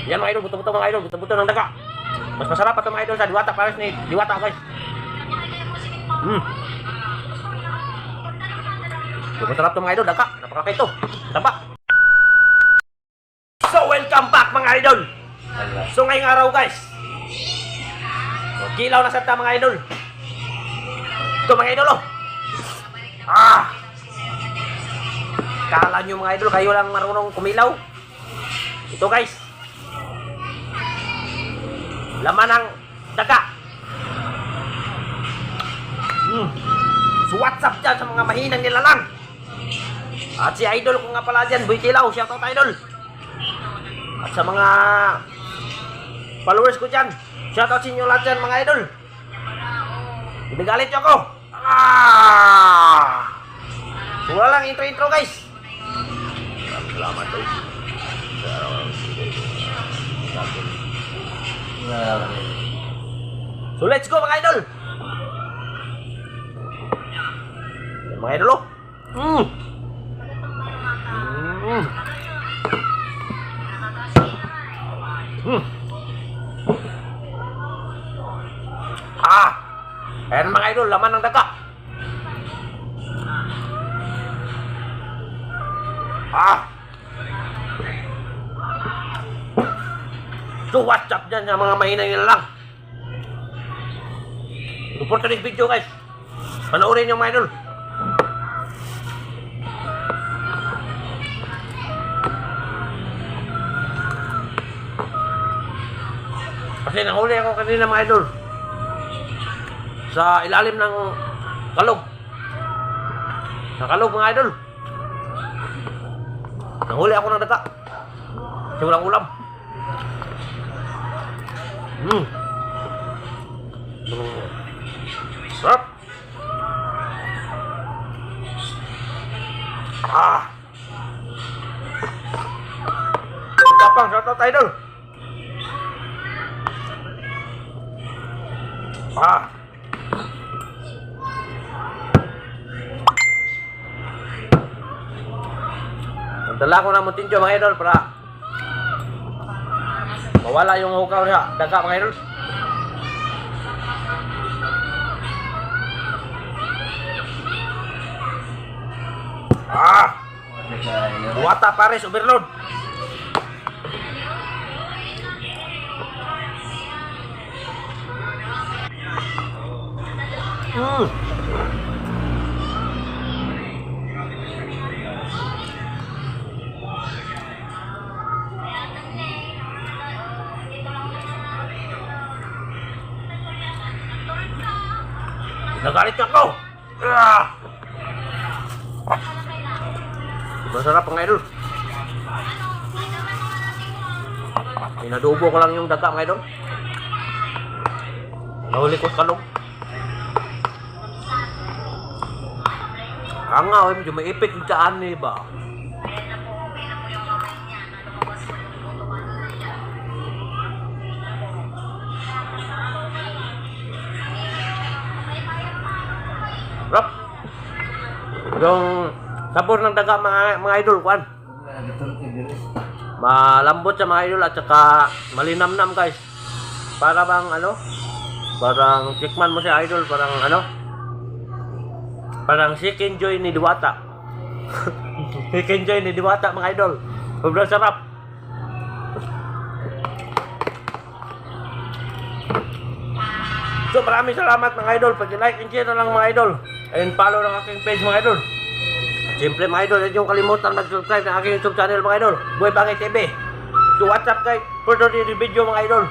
Yan mga idol, buto-buto mga idol, buto-buto ng daga. Mas masarap pa ito mga idol sa diwata, pares ni diwata guys. Masarap ito mga idol, daga, napakakaito, taba. So welcome back mga idol. So ngayong araw guys, kilaw na sa mga idol. Ito mga idol oh. Kala nyo mga idol, kayo lang marunong kumilaw. Ito guys, laman ng daga. So what's up dyan sa mga mahinang nilalang. At si idol ko nga pala dyan, Boy Kilaw, shoutout idol. At sa mga followers ko dyan, shoutout sa inyo lahat dyan mga idol. Ibigalit nyo ako. So wala lang intro guys. Salamat guys. So let's go mga idol. Mga idol oh. Ayan mga idol, laman ng daga. So what's up dyan sa mga mahinang nila lang. Support to this video guys. Panoorin nyo mga idol. Kasi nahuli ako kanina mga idol sa ilalim ng kalog. Sa kalog mga idol. Nahuli ako ng daga. Kasi walang ulam. Sarap. Kapang shoutout idol. Nagdala ko ng mutinjo mga idol para mawala yung hukaw niya daga mga idol. Wata pares overload. Nagalit na ako. Masarap mga idol. Pinadubo ko lang yung daga mga idol. Nahuli ko sa kalong. Nga, medyo may ipit yung taan eh ba? Rap. Yung sabor ng daga mga idol, kwan. Malambot sa mga idol at saka malinamnam guys. Para bang ano? Parang tikman mo si idol, parang ano? Parang chicken joy ni Diwata. Chicken joy ni Diwata mga idol. Sobrang sarap. So maraming salamat mga idol. Pag-like and share na lang mga idol. And follow ng aking page mga idol. Siyempre mga idol, huwag niyong kalimutan mag-subscribe ng aking YouTube channel mga idol, Boy Bangay TV. So what's up guys? For the video mga idol.